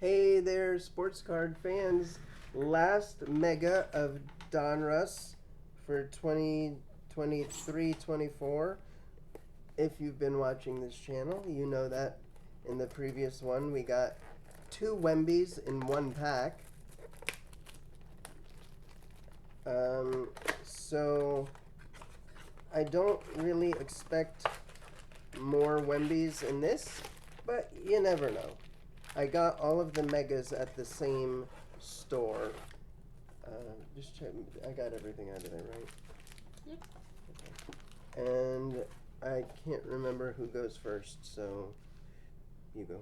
Hey there, sports card fans. Last mega of Donruss for 2023-24. If you've been watching this channel, you know that in the previous one we got 2 Wembies in one pack. So I don't really expect more Wembies in this, but you never know. I got all of the megas at the same store. Just check. I got everything out of there, right? Yep. Okay. And I can't remember who goes first, so you go.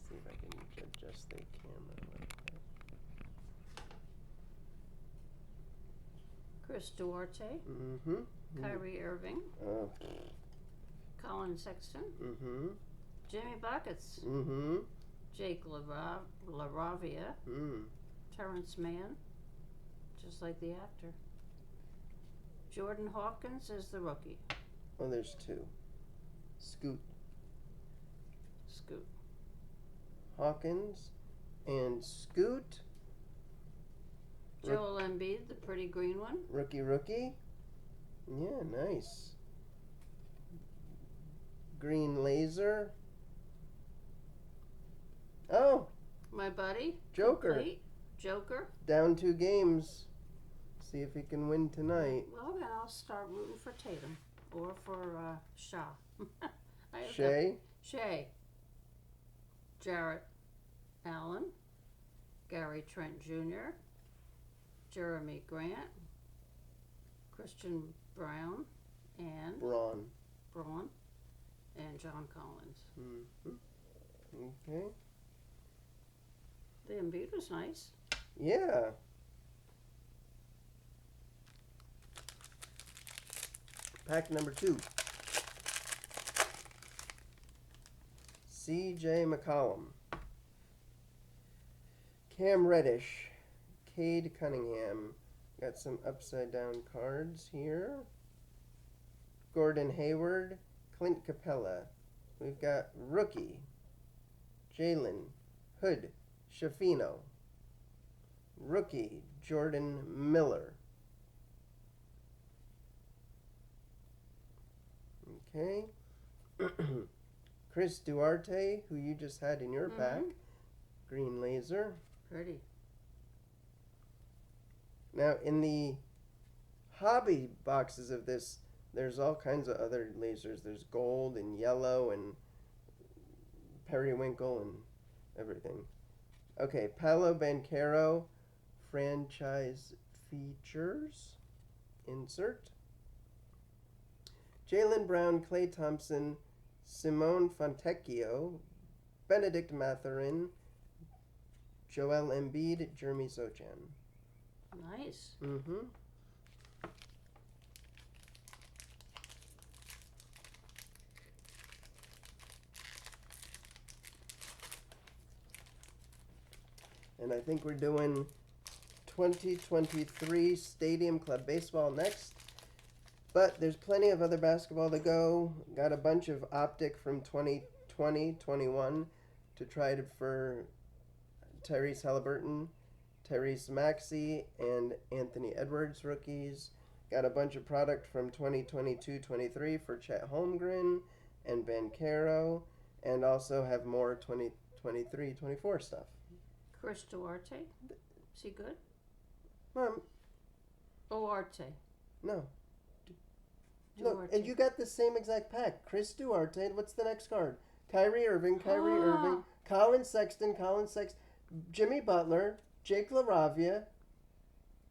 See if I can adjust the camera like that. Chris Duarte, Mm-hmm. Kyrie Irving, Oh. Colin Sexton, Mm-hmm. Jimmy Buckets, Mm-hmm. Jake LaRavia, Terrence Mann, just like the actor. Jordan Hawkins is the rookie. Oh, there's 2. Scoot Scoot. Hawkins and Scoot. Joel Embiid, the pretty green one. Rookie. Yeah, nice. Green laser. Oh, My buddy. Joker. Complete. Joker. Down 2 games. See if he can win tonight. Well, then I'll start rooting for Tatum or for Shaw. Shea. Shea. Jarrett Allen. Gary Trent Jr. Jeremy Grant. Christian Brown and Braun. and John Collins. Mm-hmm. Okay. The Embiid was nice. Yeah. Pack number 2. C.J. McCollum. Cam Reddish. Cade Cunningham. Got some upside down cards here. Gordon Hayward. Clint Capella. We've got rookie. Jalen Hood Schifino. Rookie Jordan Miller. Okay. Chris Duarte, who you just had in your pack. Green laser. Pretty. Now, in the hobby boxes of this, there's all kinds of other lasers. There's gold and yellow and periwinkle and everything. Okay, Paolo Banchero, franchise features. Insert. Jaylen Brown, Klay Thompson, Simone Fontecchio, Benedict Mathurin, Joel Embiid, Jeremy Sochan. Nice. Mm-hmm. And I think we're doing 2023 Stadium Club Baseball next. But there's plenty of other basketball to go. Got a bunch of Optic from 2020-21 to try for Tyrese Halliburton, Tyrese Maxey, and Anthony Edwards rookies. Got a bunch of product from 2022-23 for Chet Holmgren and Banchero, and also have more 2023-24 stuff. Chris Duarte. Is he good? Mom, Duarte. no. Duarte. Look, and you got the same exact pack. Chris Duarte. What's the next card? Kyrie Irving, Colin Sexton, Jimmy Butler, Jake LaRavia.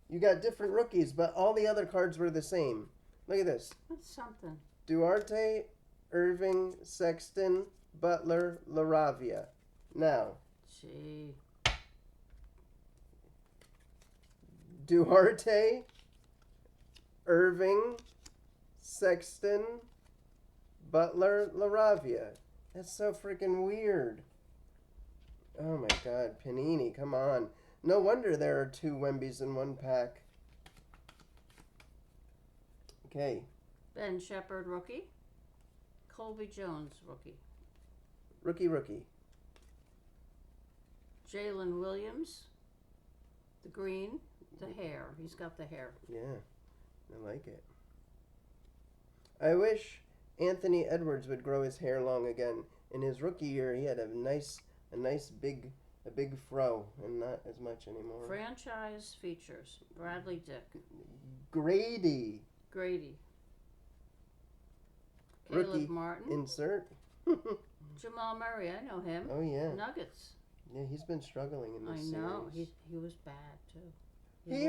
You got different rookies, but all the other cards were the same. Look at this. That's something. Duarte, Irving, Sexton, Butler, LaRavia. Now. Gee. Duarte, Irving, Sexton, Butler, LaRavia. That's so freaking weird. Oh my God, Panini, come on. No wonder there are 2 Wembies in one pack. Okay. Ben Shepherd, rookie. Colby Jones, rookie. Rookie. Jalen Williams, the green, the hair. He's got the hair. Yeah, I like it. I wish Anthony Edwards would grow his hair long again. In his rookie year, he had a nice big fro, and not as much anymore. Franchise features. Bradley Dick. Grady. Caleb Rookie. Martin. Insert. Jamal Murray, I know him. Oh yeah. Nuggets. Yeah, he's been struggling in this I know. series. He was bad too. He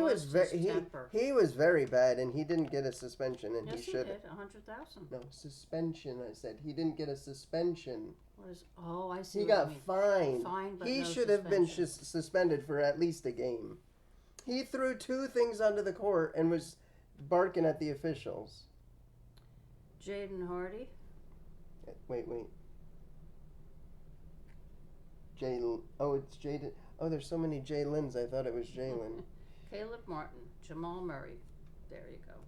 was very bad, and he didn't get a suspension, and yes, he should. He did. 100,000. No, suspension. I said he didn't get a suspension. What is? Oh, I see. He what got you mean. fined. Fined, but he no should have been suspension. suspended for at least a game. He threw 2 things onto the court and was barking at the officials. Jaden Hardy. Wait. It's Jaden. Oh, there's so many Jaylins. I thought it was Jalen. Caleb Martin. Jamal Murray. There you go.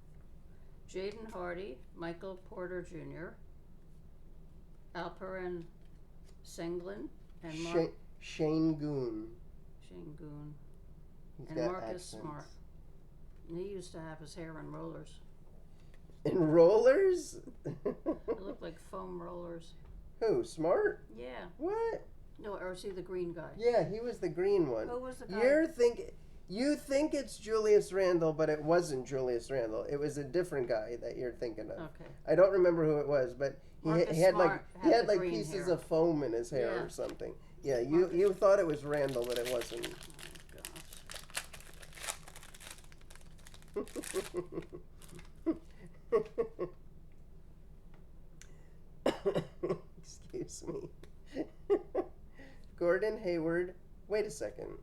Jaden Hardy. Michael Porter Jr. Alperen Senglin. And Shane Goon. He's and got Marcus accents. Smart. He used to have his hair in rollers. In rollers? It looked like foam rollers. Who? Smart? Yeah. What? No, or is he the green guy? Yeah, he was the green one. Who was the guy? You think it's Julius Randle, but it wasn't Julius Randle. It was a different guy that you're thinking of. Okay. I don't remember who it was, but he had like pieces hair. of foam in his hair or something. Yeah, you thought it was Randle, but it wasn't. Excuse me. Gordon Hayward. Wait a second.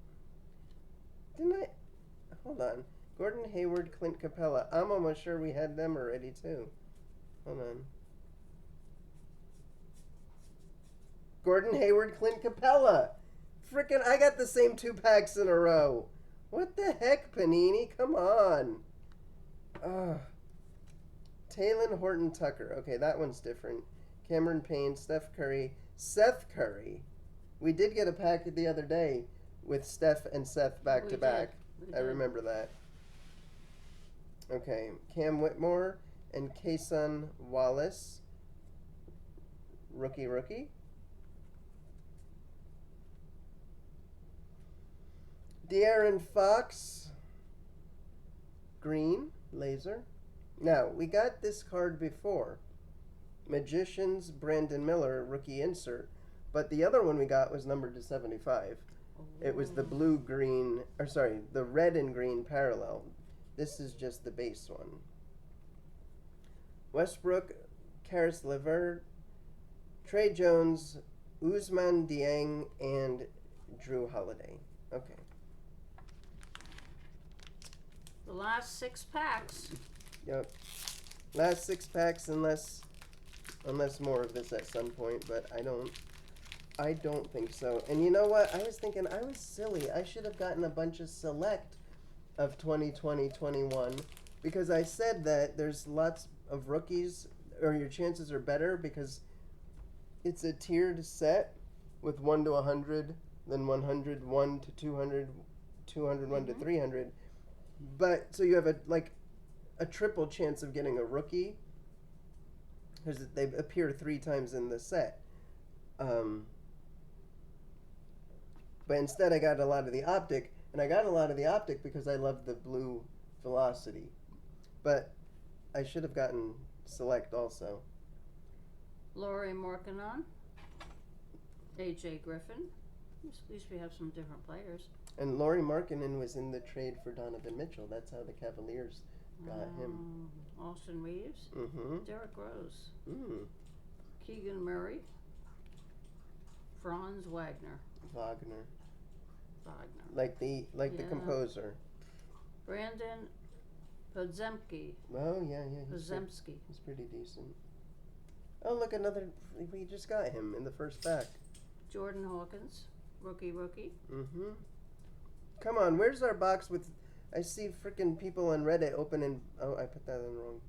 Hold on. Gordon Hayward, Clint Capella. I'm almost sure we had them already too. Hold on. Gordon Hayward, Clint Capella. Frickin', I got the same 2 packs in a row. What the heck, Panini? Come on. Ugh. Taylor Horton Tucker. Okay, that one's different. Cameron Payne, Steph Curry, Seth Curry. We did get a pack the other day with Steph and Seth back to back. I remember that. Okay, Cam Whitmore and Kason Wallace. Rookie. De'Aaron Fox. Green, laser. Now, we got this card before. Magicians, Brandon Miller, rookie insert. But the other one we got was numbered to 75. It was the the red and green parallel. This is just the base one. Westbrook, Karis LeVert, Trey Jones, Ousmane Dieng, and Drew Holiday. Okay. The last 6 packs. Yep. Last 6 packs, unless more of this at some point, but I don't think so. And you know what? I was thinking I was silly. I should have gotten a bunch of select of 2020-21 because I said that there's lots of rookies, or your chances are better because it's a tiered set with 1 to 100, then 100, 1 to 200, 201 to 300. But so you have a triple chance of getting a rookie because they appear 3 times in the set. But instead I got a lot of the optic, and I got a lot of the optic because I love the blue velocity. But I should have gotten select also. Laurie Markkanen, AJ Griffin. At least we have some different players. And Laurie Markkanen was in the trade for Donovan Mitchell. That's how the Cavaliers got him. Austin Reeves. Mm-hmm. Derrick Rose. Mm. Keegan Murray. Franz Wagner. Like the composer. Brandon Podziemski. Oh yeah. Podziemski. He's pretty decent. Oh look, we just got him in the first pack. Jordan Hawkins. Rookie. Mm-hmm. Come on, where's our box with? I see freaking people on Reddit opening. Oh, I put that in wrong.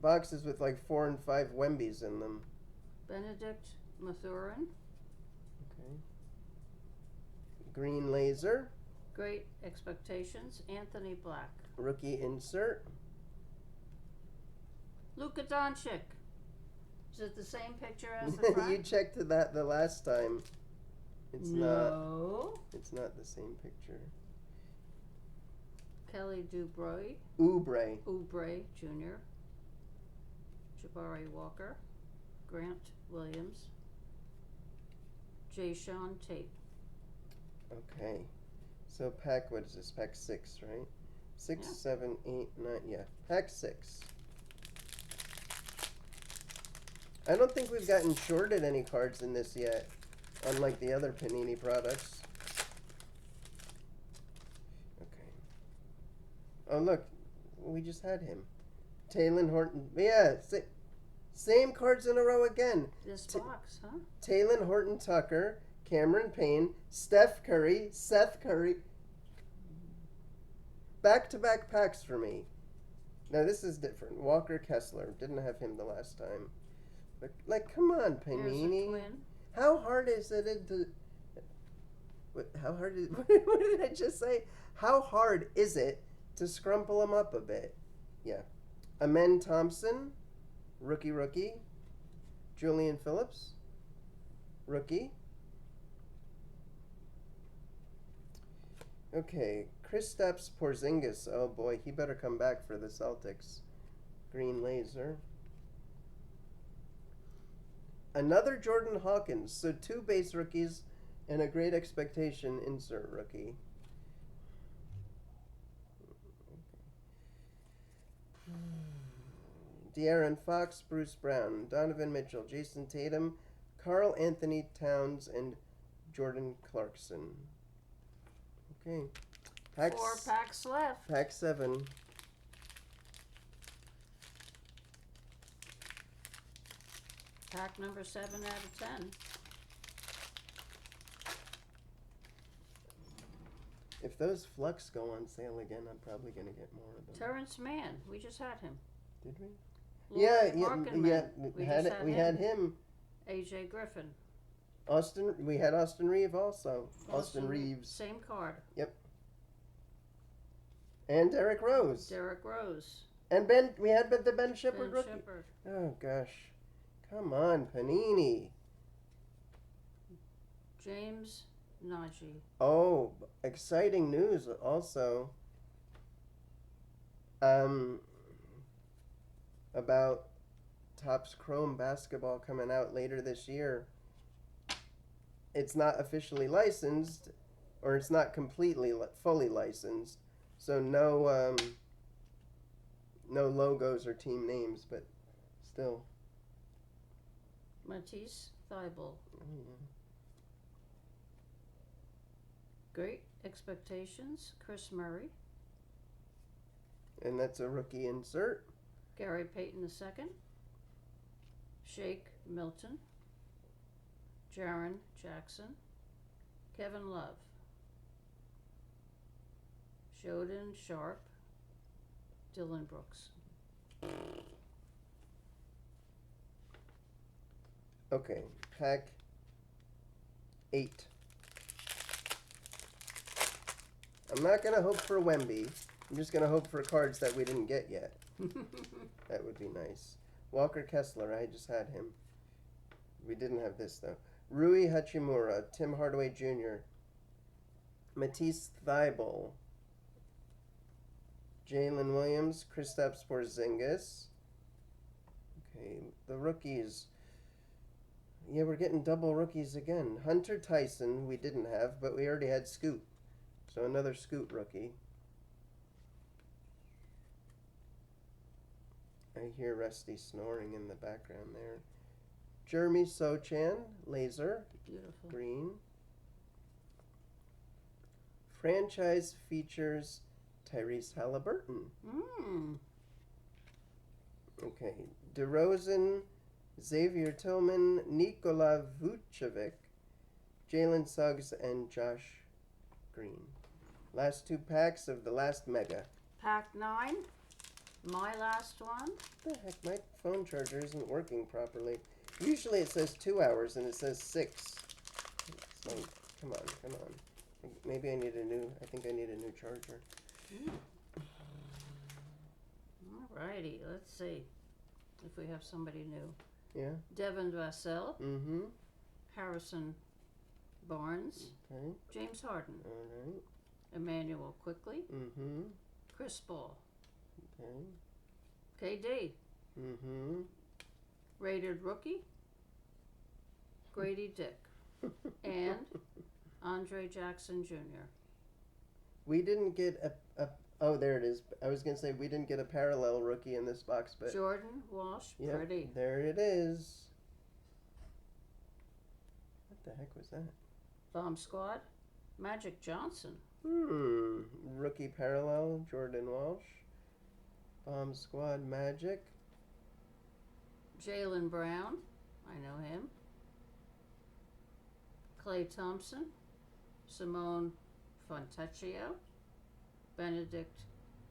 Boxes with like 4 and 5 Wembies in them. Benedict Mathurin. Okay. Green Laser. Great Expectations, Anthony Black. Rookie insert. Luka Doncic. Is it the same picture as the front? You checked that the last time. It's no. It's not the same picture. Kelly Oubre. Oubre. Jr. Jabari Walker. Grant Williams. Jay Sean Tate. Okay. So pack, what is this? Pack 6, right? 6, Yeah. 7, 8, 9. Yeah. Pack 6. I don't think we've gotten shorted any cards in this yet, unlike the other Panini products. Okay. Oh, look. We just had him. Taylor Horton. Yeah. Same cards in a row again. This box, huh? Taylor Horton Tucker, Cameron Payne, Steph Curry, Seth Curry. Back-to-back packs for me. Now this is different. Walker Kessler. Didn't have him the last time. But, like, come on, Panini. Here's a twin. How hard is it to... How hard is... What did I just say? How hard is it to scrumple them up a bit? Yeah. Amen Thompson. Rookie. Julian Phillips. Rookie. Okay, Kristaps Porzingis. Oh boy, he better come back for the Celtics. Green Laser. Another Jordan Hawkins. So 2 base rookies and a Great Expectation insert rookie. De'Aaron Fox, Bruce Brown, Donovan Mitchell, Jason Tatum, Karl Anthony Towns, and Jordan Clarkson. Okay. 4 packs left. Pack 7. Pack number 7 out of 10. If those Flux go on sale again, I'm probably going to get more of them. Terrence Mann. We just had him. Did we? Laurie Yeah. Markkanen. We had him. AJ Griffin. We had Austin Reeves also. Austin Reeves. Same card. Yep. And Derrick Rose. And we had the Ben Shepherd rookie. Oh gosh. Come on, Panini. James Nagy. Oh, exciting news also. About Topps Chrome basketball coming out later this year. It's not officially licensed, or it's not completely fully licensed, so no logos or team names, but still. Matisse Thybulle. Oh, yeah. Great Expectations. Chris Murray. And that's a rookie insert. Gary Payton II. Shake Milton. Jaren Jackson. Kevin Love. Shoden Sharp. Dylan Brooks. Okay, pack 8. I'm not going to hope for Wemby. I'm just going to hope for cards that we didn't get yet. That would be nice. Walker Kessler, I just had him. We didn't have this, though. Rui Hachimura, Tim Hardaway Jr., Matisse Thybulle, Jalen Williams, Kristaps Porzingis. Okay, the rookies. Yeah, we're getting double rookies again. Hunter Tyson, we didn't have, but we already had Scoot. So another Scoot rookie. I hear Rusty snoring in the background there. Jeremy Sochan, laser. Beautiful. Green. Franchise features Tyrese Halliburton. Okay. DeRozan, Xavier Tillman, Nikola Vucevic, Jalen Suggs, and Josh Green. Last 2 packs of the last Mega. Pack 9. My last one. What the heck? My phone charger isn't working properly. Usually it says 2 hours and it says 6. It's like, come on. Maybe I need a new, I think I need a new charger. Alrighty, let's see if we have somebody new. Yeah? Devin Vassell, Mm-hmm. Harrison Barnes, Okay. James Harden, Alright. Emmanuel Quickly, Mm-hmm. Chris Paul, Okay. KD, Mm-hmm. rated rookie, Grady Dick, and Andre Jackson Jr. We didn't get a oh, there it is. I was going to say we didn't get a parallel rookie in this box, but Jordan Walsh, yep, pretty. there it is. What the heck was that? Bomb Squad, Magic Johnson, Rookie parallel, Jordan Walsh. Bomb Squad Magic. Jaylen Brown, I know him, Klay Thompson, Simone Fontecchio, Benedict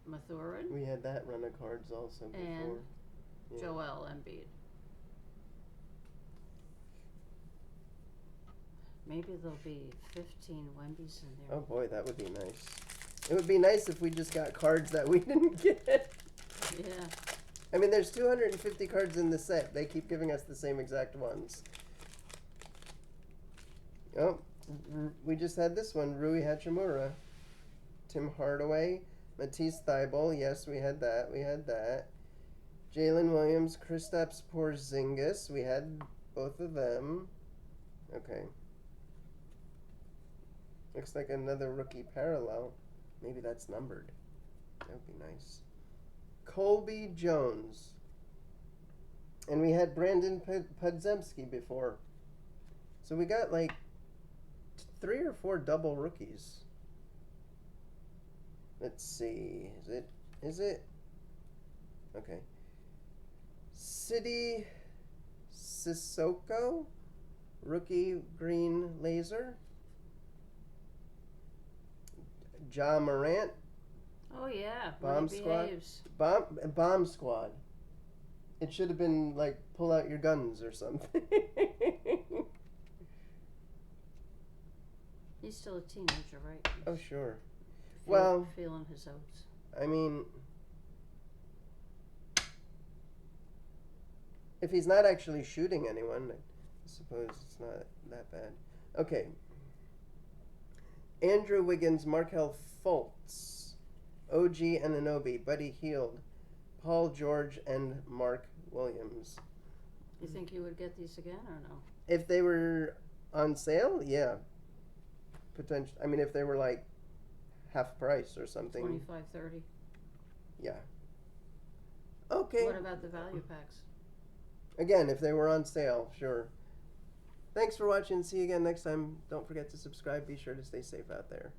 Mathurin, We had that run of cards also before. and Yeah. Joel Embiid. Maybe there'll be 15 Wemby's in there. Oh boy, that would be nice. It would be nice if we just got cards that we didn't get. Yeah. I mean, there's 250 cards in the set. They keep giving us the same exact ones. Oh, we just had this one, Rui Hachimura. Tim Hardaway, Matisse Thybulle. Yes, we had that. Jalen Williams, Kristaps Porzingis. We had both of them. Okay. Looks like another rookie parallel. Maybe that's numbered. That would be nice. Colby Jones. And we had Brandon Podziemski before. So we got like 3 or 4 double rookies. Let's see. Is it? Okay. City Sissoko. Rookie green laser. Ja Morant. Oh yeah, Bomb when he Squad? behaves. Bomb Squad. It should have been like pull out your guns or something. He's still a teenager, right? Oh sure. Well, feeling his oats. I mean, if he's not actually shooting anyone, I suppose it's not that bad. Okay. Andrew Wiggins, Markelle Fultz, OG Anunoby, Buddy Hield, Paul George, and Mark Williams. You think you would get these again or no? If they were on sale, yeah. Potential. I mean, if they were like half price or something. 25, 30. Yeah. Okay. What about the value packs? Again, if they were on sale, sure. Thanks for watching. See you again next time. Don't forget to subscribe. Be sure to stay safe out there.